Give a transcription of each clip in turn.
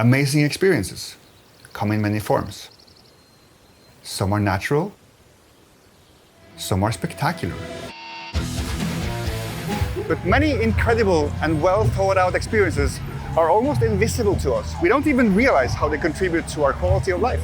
Amazing experiences come in many forms. Some are natural, some are spectacular. But many incredible and well thought out experiences are almost invisible to us. We don't even realize how they contribute to our quality of life.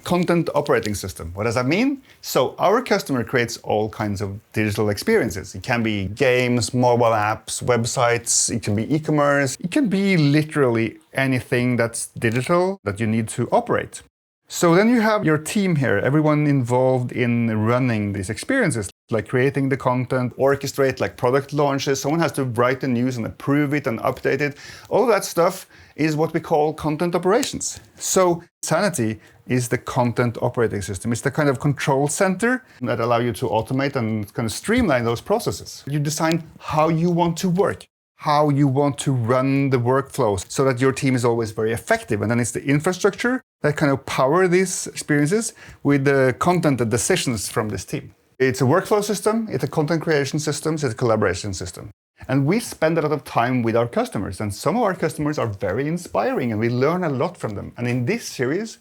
Content operating system. What does that mean? So our customer creates all kinds of digital experiences. It can be games, mobile apps, websites, it can be e-commerce, it can be literally anything that's digital that you need to operate. So then you have your team here, everyone involved in running these experiences, like creating the content, orchestrate like product launches. Someone has to write the news and approve it and update it. All of that stuff is what we call content operations. So Sanity is the content operating system. It's the kind of control center that allows you to automate and kind of streamline those processes. You design how you want to work, how you want to run the workflows so that your team is always very effective. And then it's the infrastructure that kind of power these experiences with the content and decisions from this team. It's a workflow system, it's a content creation system, it's a collaboration system. And we spend a lot of time with our customers, and some of our customers are very inspiring and we learn a lot from them. And in this series,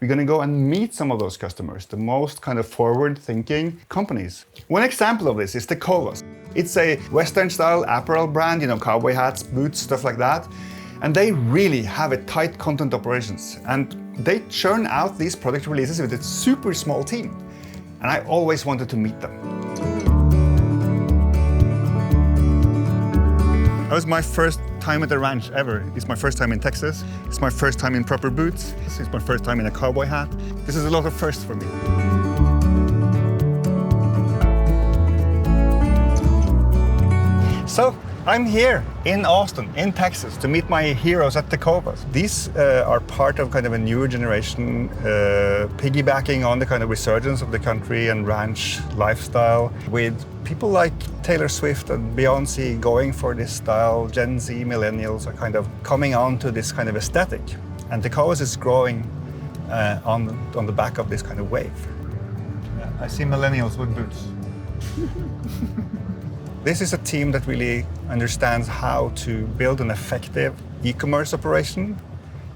we're going to go and meet some of those customers, the most kind of forward-thinking companies. One example of this is Tecovas. It's a Western-style apparel brand, cowboy hats, boots, stuff like that. And they really have a tight content operations. And they churn out these product releases with a super small team. And I always wanted to meet them. That was my first time at the ranch ever. It's my first time in Texas. It's my first time in proper boots. It's my first time in a cowboy hat. This is a lot of firsts for me. So I'm here in Austin, in Texas, to meet my heroes at Tecovas. These are part of kind of a newer generation, piggybacking on the kind of resurgence of the country and ranch lifestyle, with people like Taylor Swift and Beyoncé going for this style. Gen Z millennials are kind of coming on to this kind of aesthetic. And Tecovas is growing on the back of this kind of wave. Yeah, I see millennials with boots. This is a team that really understands how to build an effective e-commerce operation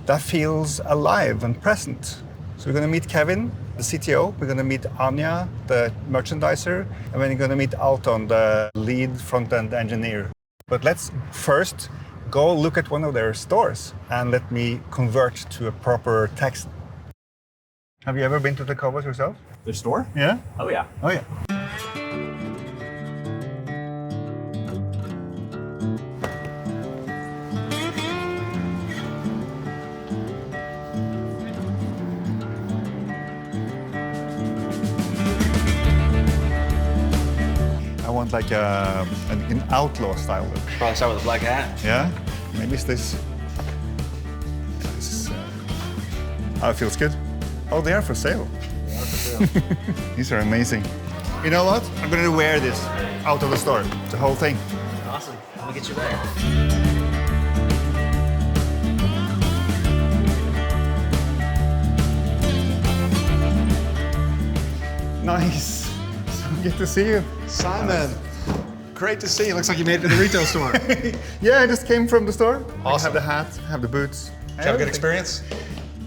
that feels alive and present. So we're going to meet Kevin, the CTO. We're going to meet Anya, the merchandiser. And we're going to meet Alton, the lead front-end engineer. But let's first go look at one of their stores and let me convert to a proper text. Have you ever been to the Cavos yourself? Their store? Yeah? Oh, yeah. Oh, yeah. Like an outlaw style look. Probably start with a black hat. Yeah, maybe it's this. Oh, it feels good. Oh, they are for sale. They are for sale. These are amazing. You know what? I'm going to wear this out of the store, the whole thing. Awesome. Let me get you there. Nice. So good to see you. Simen, great to see you. Looks like you made it to the retail store. Yeah, I just came from the store. Awesome. I have the hat, have the boots. Did you have a good experience?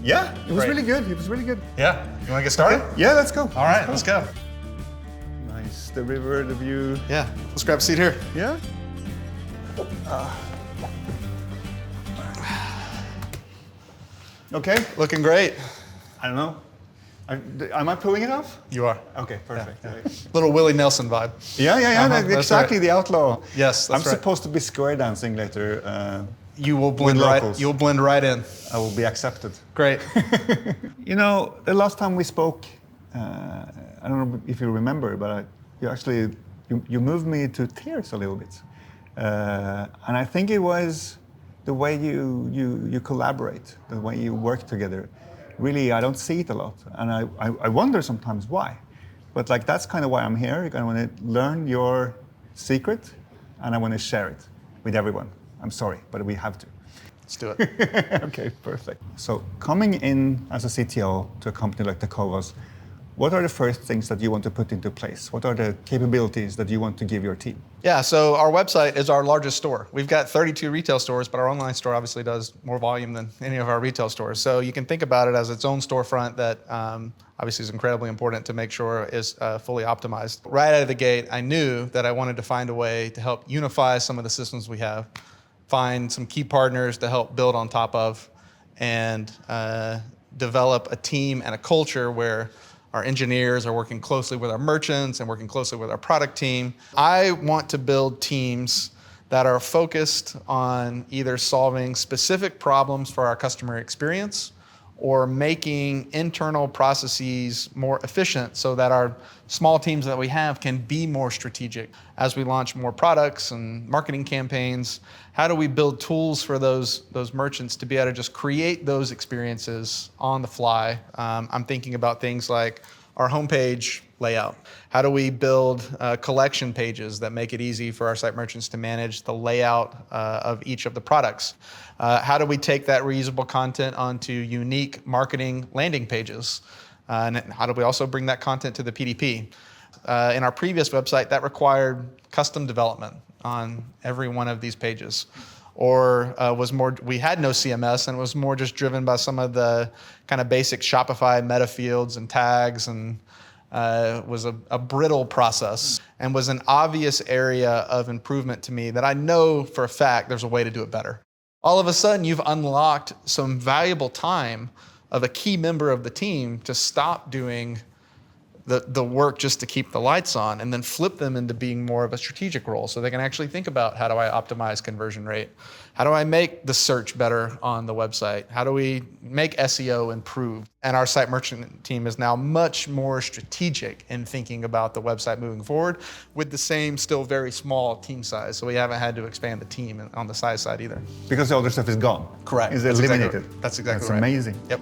Yeah, it was Great. really good. It was really good. Yeah. You want to get started? Yeah, let's go. All right, let's go. Nice. The river, the view. Yeah. Let's grab a seat here. Yeah. Okay. Looking great. I don't know. Am I pulling it off? You are. Okay, perfect. Yeah. Little Willie Nelson vibe. Yeah. That's Exactly, right. the outlaw. Yes, that's I'm right. supposed to be square dancing later. You will blend right. You'll blend right in. I will be accepted. Great. The last time we spoke, I don't know if you remember, but you moved me to tears a little bit, and I think it was the way you collaborate, the way you work together. Really, I don't see it a lot, and I wonder sometimes why. But that's kind of why I'm here. I want to learn your secret, and I want to share it with everyone. I'm sorry, but we have to. Let's do it. Okay, perfect. So coming in as a CTO to a company like Tecovas, what are the first things that you want to put into place? What are the capabilities that you want to give your team? Yeah, so our website is our largest store. We've got 32 retail stores, but our online store obviously does more volume than any of our retail stores. So you can think about it as its own storefront that obviously is incredibly important to make sure is fully optimized. Right out of the gate, I knew that I wanted to find a way to help unify some of the systems we have, find some key partners to help build on top of, and develop a team and a culture where our engineers are working closely with our merchants and working closely with our product team. I want to build teams that are focused on either solving specific problems for our customer experience or making internal processes more efficient so that our small teams that we have can be more strategic. As we launch more products and marketing campaigns, how do we build tools for those merchants to be able to just create those experiences on the fly? I'm thinking about things like our homepage layout. How do we build collection pages that make it easy for our site merchants to manage the layout of each of the products? How do we take that reusable content onto unique marketing landing pages? And how do we also bring that content to the PDP? In our previous website, that required custom development on every one of these pages. Or we had no CMS, and it was more just driven by some of the kind of basic Shopify meta fields and tags, and was a brittle process and was an obvious area of improvement to me that I know for a fact there's a way to do it better. All of a sudden, you've unlocked some valuable time of a key member of the team to stop doing the work just to keep the lights on and then flip them into being more of a strategic role so they can actually think about, how do I optimize conversion rate? How do I make the search better on the website? How do we make SEO improve? And our site merchant team is now much more strategic in thinking about the website moving forward with the same still very small team size. So we haven't had to expand the team on the size side either. Because the other stuff is gone. Correct. Is eliminated. That's exactly That's right. amazing. Yep.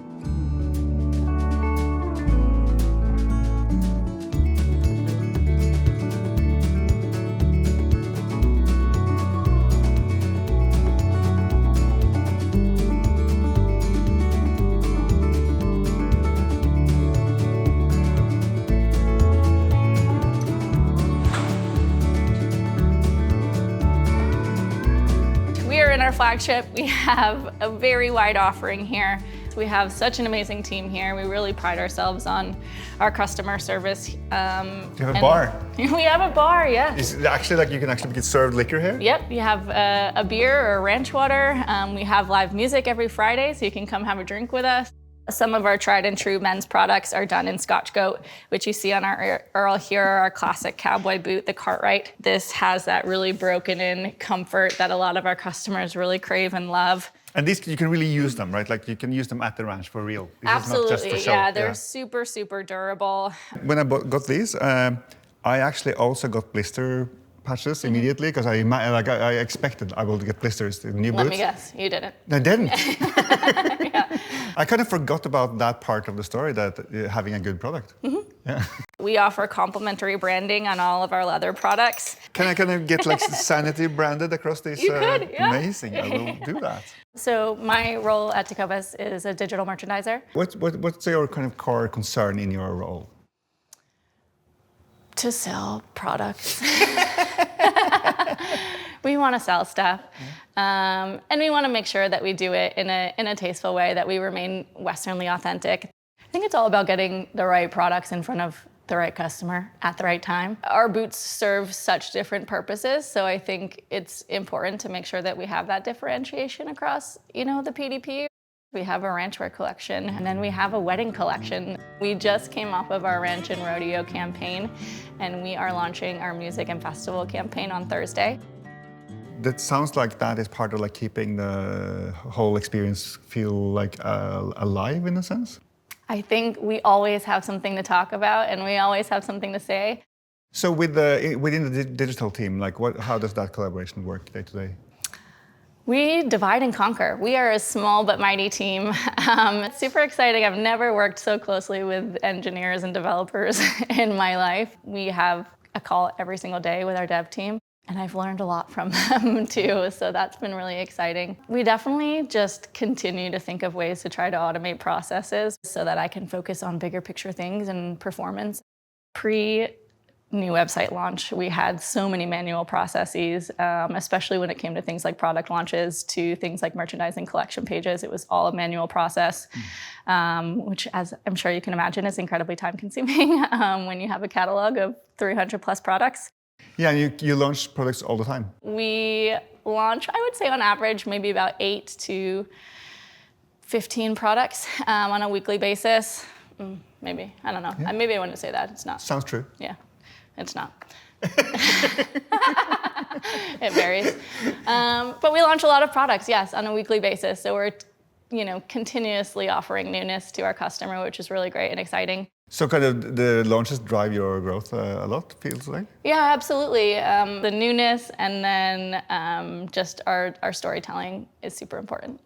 Flagship, we have a very wide offering here. We have such an amazing team here. We really pride ourselves on our customer service. You have a bar. We have a bar, yeah. Is it actually like you can actually get served liquor here? Yep, you have a beer or ranch water. We have live music every Friday, so you can come have a drink with us. Some of our tried and true men's products are done in Scotch Goat, which you see on our Earl here, our classic cowboy boot, the Cartwright. This has that really broken in comfort that a lot of our customers really crave and love. And these, you can really use them, right? Like you can use them at the ranch for real. This Absolutely, is not just for show. yeah, they're super, super durable. When I got these, I actually also got blister patches immediately because I expected I will get blisters in new boots. Let me guess, you didn't. I didn't. Yeah. I kind of forgot about that part of the story, that having a good product. Mm-hmm. Yeah. We offer complimentary branding on all of our leather products. Can I get like Sanity branded across these? You could, yeah. Amazing, I will do that. So my role at Tecovas is a digital merchandiser. What's your kind of core concern in your role? To sell products. We want to sell stuff, and we want to make sure that we do it in a tasteful way, that we remain Westernly authentic. I think it's all about getting the right products in front of the right customer at the right time. Our boots serve such different purposes, so I think it's important to make sure that we have that differentiation across, the PDP. We have a ranch wear collection, and then we have a wedding collection. We just came off of our ranch and rodeo campaign, and we are launching our music and festival campaign on Thursday. That sounds like that is part of like keeping the whole experience feel like alive in a sense. I think we always have something to talk about, and we always have something to say. So within the digital team, like how does that collaboration work day to day? We divide and conquer. We are a small but mighty team. It's super exciting. I've never worked so closely with engineers and developers in my life. We have a call every single day with our dev team. And I've learned a lot from them too, so that's been really exciting. We definitely just continue to think of ways to try to automate processes so that I can focus on bigger picture things and performance. Pre-new website launch, we had so many manual processes, especially when it came to things like product launches to things like merchandising collection pages. It was all a manual process, which, as I'm sure you can imagine, is incredibly time consuming when you have a catalog of 300 plus products. Yeah, and you launch products all the time. We launch, I would say on average, maybe about 8 to 15 products on a weekly basis. Maybe, I don't know. Yeah. Maybe I wouldn't say that, it's not. Sounds true. Yeah, it's not. It varies. But we launch a lot of products, yes, on a weekly basis. So we're continuously offering newness to our customer, which is really great and exciting. So kind of the launches drive your growth a lot, feels like? Yeah, absolutely. The newness and then just our storytelling is super important.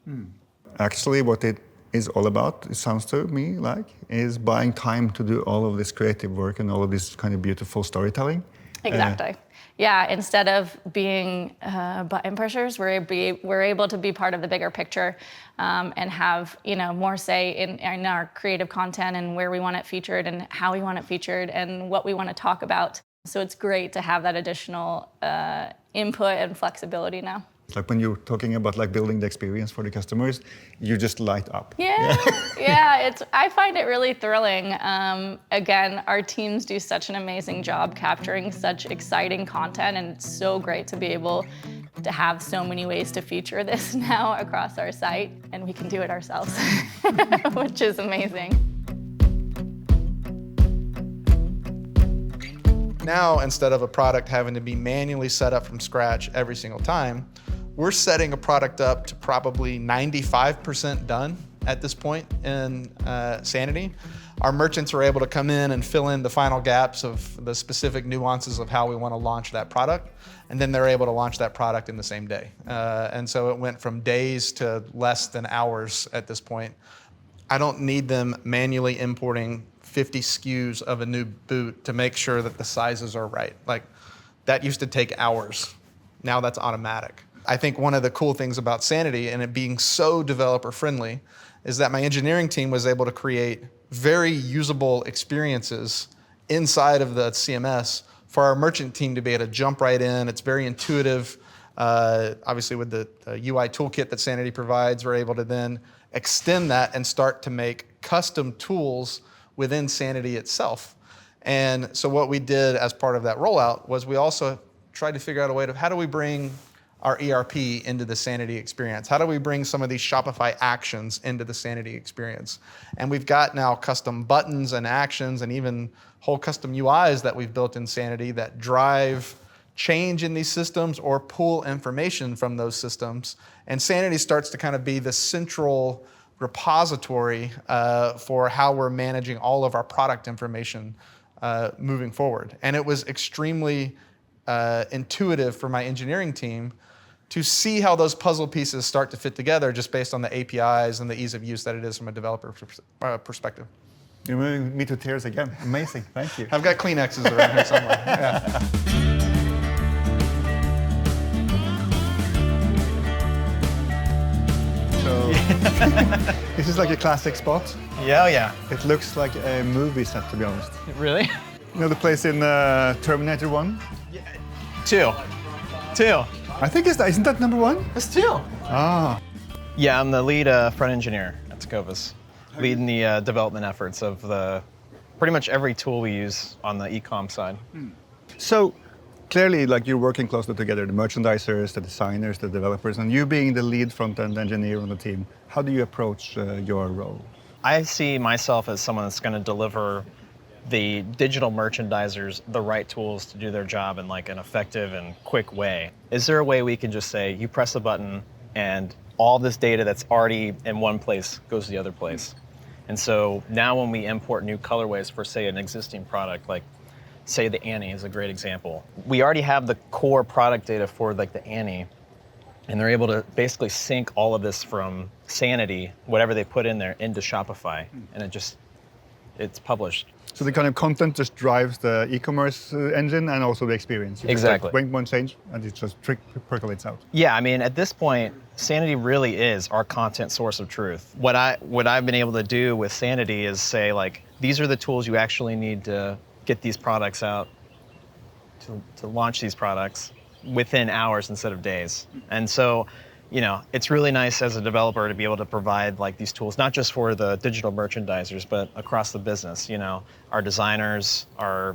Actually, what it is all about, it sounds to me like, is buying time to do all of this creative work and all of this kind of beautiful storytelling. Exactly. Yeah, instead of being button pushers, we're able to be part of the bigger picture and have more say in our creative content and where we want it featured and how we want it featured and what we want to talk about. So it's great to have that additional input and flexibility now. Like when you're talking about like building the experience for the customers, you just light up. Yeah, yeah. I find it really thrilling. Again, our teams do such an amazing job capturing such exciting content, and it's so great to be able to have so many ways to feature this now across our site, and we can do it ourselves, which is amazing. Now, instead of a product having to be manually set up from scratch every single time, we're setting a product up to probably 95% done at this point in Sanity. Our merchants are able to come in and fill in the final gaps of the specific nuances of how we want to launch that product, and then they're able to launch that product in the same day. And so it went from days to less than hours at this point. I don't need them manually importing 50 SKUs of a new boot to make sure that the sizes are right. Like, that used to take hours. Now that's automatic. I think one of the cool things about Sanity and it being so developer friendly is that my engineering team was able to create very usable experiences inside of the CMS for our merchant team to be able to jump right in. It's very intuitive. Obviously with the UI toolkit that Sanity provides, we're able to then extend that and start to make custom tools within Sanity itself. And so what we did as part of that rollout was we also tried to figure out a way to how do we bring our ERP into the Sanity experience? How do we bring some of these Shopify actions into the Sanity experience? And we've got now custom buttons and actions and even whole custom UIs that we've built in Sanity that drive change in these systems or pull information from those systems. And Sanity starts to kind of be the central repository for how we're managing all of our product information moving forward. And it was extremely intuitive for my engineering team to see how those puzzle pieces start to fit together just based on the APIs and the ease of use that it is from a developer perspective. You're moving me to tears again. Amazing, thank you. I've got Kleenexes around here somewhere. Yeah. So, this is like a classic spot. Yeah, yeah. It looks like a movie set, to be honest. Really? You know the place in Terminator 1? Two. I think isn't that number 1? It's two. Ah. Yeah, I'm the lead front engineer at Tecovas, leading the development efforts of pretty much every tool we use on the e-com side. So clearly, like you're working closely together, the merchandisers, the designers, the developers, and you being the lead front-end engineer on the team. How do you approach your role? I see myself as someone that's going to deliver the digital merchandisers the right tools to do their job in like an effective and quick way. Is there a way we can just say, you press a button and all this data that's already in one place goes to the other place? And so now when we import new colorways for say an existing product, like say the Annie is a great example. We already have the core product data for like the Annie, and they're able to basically sync all of this from Sanity, whatever they put in there, into Shopify, and it's published. So the kind of content just drives the e-commerce engine and also the experience. You just, Exactly. Like, one change and it just percolates out. Yeah, I mean, at this point, Sanity really is our content source of truth. What I've been able to do with Sanity is say, like, these are the tools you actually need to get these products out, to launch these products within hours instead of days. And so, you know, it's really nice as a developer to be able to provide like these tools, not just for the digital merchandisers, but across the business. You know, our designers, our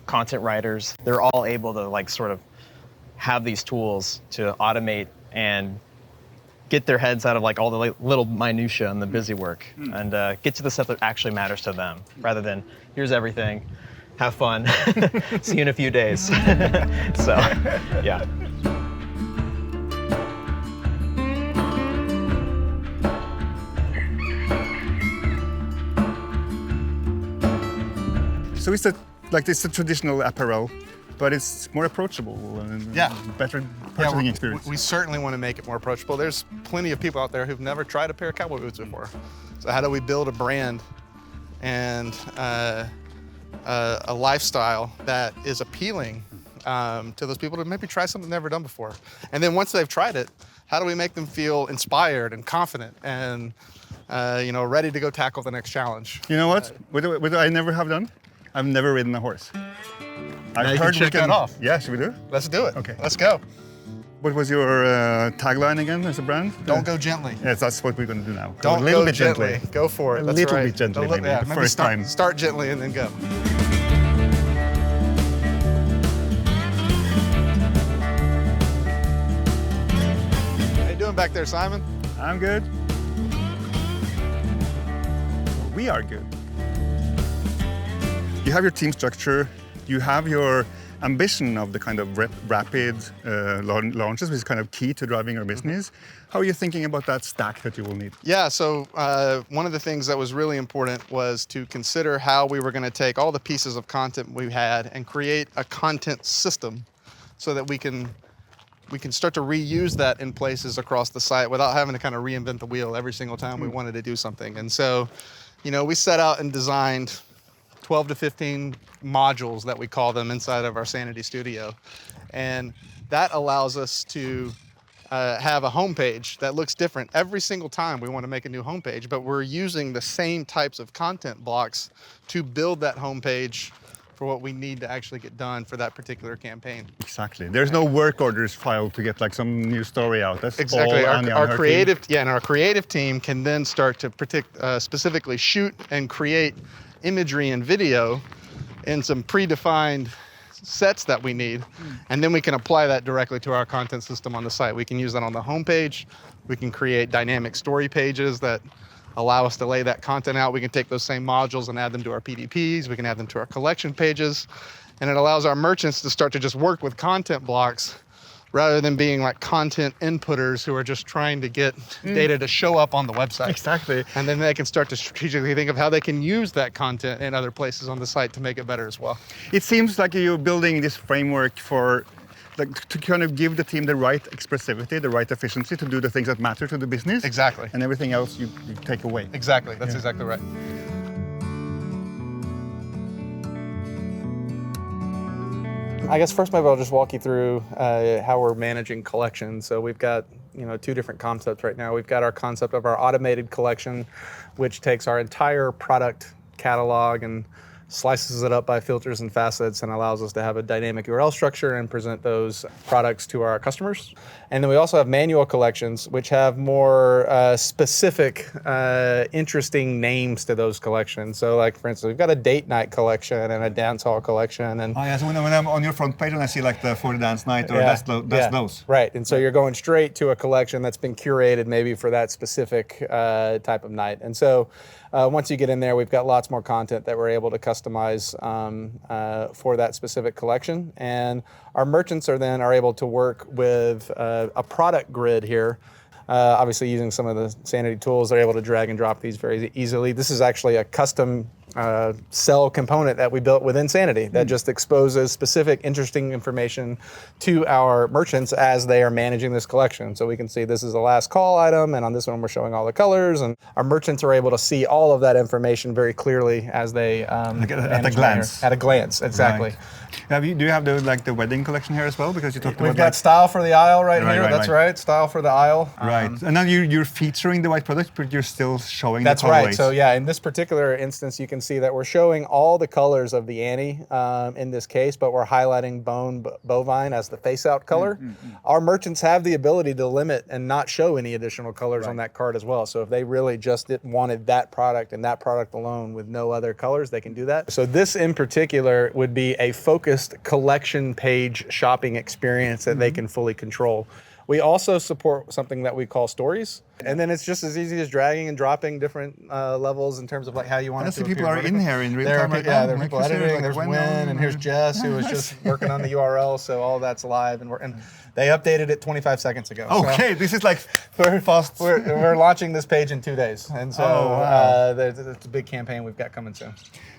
content writers, they're all able to like sort of have these tools to automate and get their heads out of like all the little minutia and the busy work and get to the stuff that actually matters to them rather than here's everything, have fun, see you in a few days. So, yeah. So it's a traditional apparel, but it's more approachable and better purchasing experience. We certainly want to make it more approachable. There's plenty of people out there who've never tried a pair of cowboy boots before. So how do we build a brand and a lifestyle that is appealing to those people to maybe try something they've never done before? And then once they've tried it, how do we make them feel inspired and confident and ready to go tackle the next challenge? You know what? What I never have done? I've never ridden a horse. I've heard check that off. Yeah, should we do? Let's do it. Okay. Let's go. What was your tagline again as a brand? Don't go gently. Yes, that's what we're going to do now. Don't a little go bit gently. Go for it. A That's little right. bit gently, maybe, the maybe first time. Start gently and then go. How you doing back there, Simen? I'm good. We are good. You have your team structure. You have your ambition of the kind of rapid launches, which is kind of key to driving your business. How are you thinking about that stack that you will need? Yeah, so one of the things that was really important was to consider how we were going to take all the pieces of content we had and create a content system so that we can start to reuse that in places across the site without having to kind of reinvent the wheel every single time we wanted to do something. And so, we set out and designed 12 to 15 modules that we call them inside of our Sanity studio. And that allows us to have a homepage that looks different every single time we want to make a new homepage, but we're using the same types of content blocks to build that homepage for what we need to actually get done for that particular campaign. Exactly. There's no work orders file to get like some new story out. That's exactly. all Our creative team. And our creative team can then start to specifically shoot and create imagery and video in some predefined sets that we need, and then we can apply that directly to our content system on the site. We can use that on the homepage. We can create dynamic story pages that allow us to lay that content out. We can take those same modules and add them to our PDPs. We can add them to our collection pages, and it allows our merchants to start to just work with content blocks rather than being like content inputters who are just trying to get data to show up on the website. Exactly. And then they can start to strategically think of how they can use that content in other places on the site to make it better as well. It seems like you're building this framework for to kind of give the team the right expressivity, the right efficiency to do the things that matter to the business. Exactly. And everything else you take away. Exactly. That's exactly right. I guess first maybe I'll just walk you through how we're managing collections. So we've got two different concepts right now. We've got our concept of our automated collection, which takes our entire product catalog and slices it up by filters and facets and allows us to have a dynamic URL structure and present those products to our customers. And then we also have manual collections, which have more specific, interesting names to those collections. So like, for instance, we've got a date night collection and a dance hall collection. And oh yeah, so when I'm on your front page and I see like the for the dance night or that's those. Right, and so you're going straight to a collection that's been curated maybe for that specific type of night. And so once you get in there, we've got lots more content that we're able to customize for that specific collection. And our merchants are able to work with a product grid here. Obviously using some of the Sanity tools, they're able to drag and drop these very easily. This is actually a custom cell component that we built within Sanity that just exposes specific, interesting information to our merchants as they are managing this collection. So we can see this is the last call item, and on this one we're showing all the colors, and our merchants are able to see all of that information very clearly as they at a glance. At a glance, exactly. Right. Do you have the wedding collection here as well? Because you talked about We've got style for the aisle right here. Right, That's right. Style for the aisle. Right. And now you're featuring the white product, but you're still showing That's the right. colorways. So yeah, in this particular instance, you can see that we're showing all the colors of the Annie in this case, but we're highlighting bovine as the face-out color. Our merchants have the ability to limit and not show any additional colors on that card as well. So if they really just wanted that product and that product alone with no other colors, they can do that. So this in particular would be a focused collection page shopping experience that they can fully control. We also support something that we call stories. And then it's just as easy as dragging and dropping different levels in terms of like how you want it to see people appear are in here in real time right Yeah, now. there are people editing. There's Win, and here's Jess, who was just working on the URL. So all that's live, and they updated it 25 seconds ago. Okay, so this is like very fast. We're launching this page in 2 days, and so it's a big campaign we've got coming soon.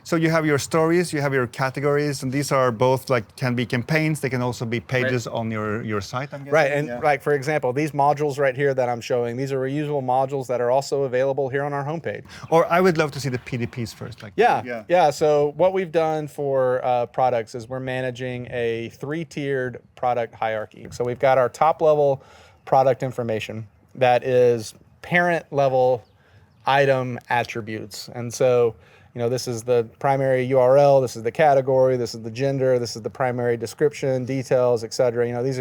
So you have your stories, you have your categories, and these are both can be campaigns. They can also be pages on your site, I'm guessing. Right, and like for example, these modules right here that I'm showing, these are reusable modules that are also available here on our homepage. Or I would love to see the PDPs first. Yeah. So what we've done for products is we're managing a 3-tiered product hierarchy. So we've got our top level product information that is parent level item attributes, and so. This is the primary URL, this is the category, this is the gender, this is the primary description, details, etc. These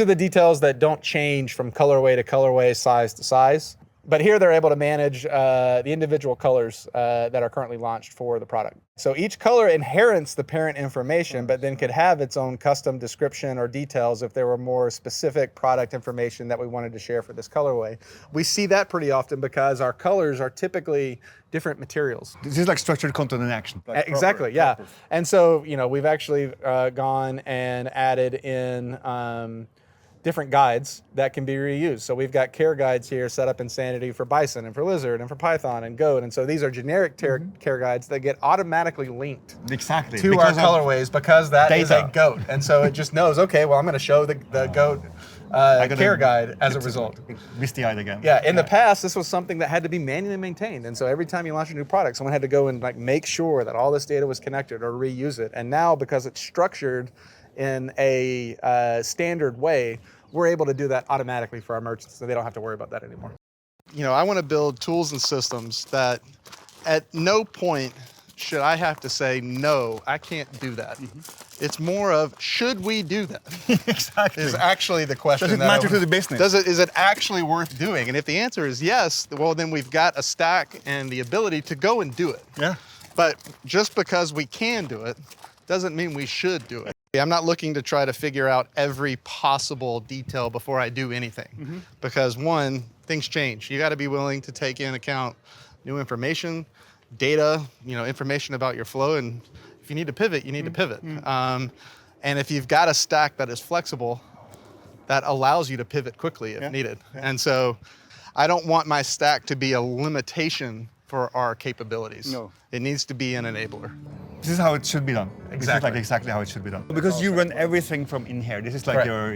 are the details that don't change from colorway to colorway, size to size. But here they're able to manage the individual colors that are currently launched for the product. So each color inherits the parent information, but then could have its own custom description or details if there were more specific product information that we wanted to share for this colorway. We see that pretty often because our colors are typically different materials. This is like structured content in action. Exactly, yeah. And so, we've actually gone and added in different guides that can be reused. So we've got care guides here set up in Sanity for bison and for lizard and for python and goat. And so these are generic care guides that get automatically linked to our colorways because that is a goat. And so it just knows, okay, well, I'm going to show the goat care guide as a result. Misty-eyed again. Yeah, in the past, this was something that had to be manually maintained. And so every time you launch a new product, someone had to go and make sure that all this data was connected or reuse it. And now, because it's structured in a standard way, we're able to do that automatically for our merchants, so they don't have to worry about that anymore. I want to build tools and systems that at no point should I have to say, no, I can't do that. It's more of, should we do that? Exactly. Is actually the question. Does it matter to the business? Is it actually worth doing? And if the answer is yes, well, then we've got a stack and the ability to go and do it. Yeah. But just because we can do it doesn't mean we should do it. I'm not looking to try to figure out every possible detail before I do anything. Because one, things change. You got to be willing to take into account new information, data, information about your flow. And if you need to pivot, you need to pivot. And if you've got a stack that is flexible, that allows you to pivot quickly if needed. And so I don't want my stack to be a limitation for our capabilities. No. It needs to be an enabler. This is how it should be done. Exactly. This is exactly how it should be done. Because you run everything from in here. This is like your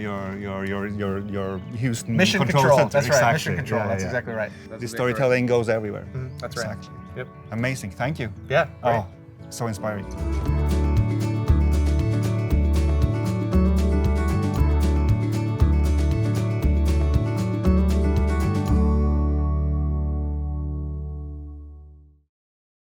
Houston mission control center. That's right. Exactly. Mission control. That's exactly right. The storytelling goes everywhere. That's right. Exactly. Yep. Amazing. Thank you. Yeah. Great. Oh, so inspiring.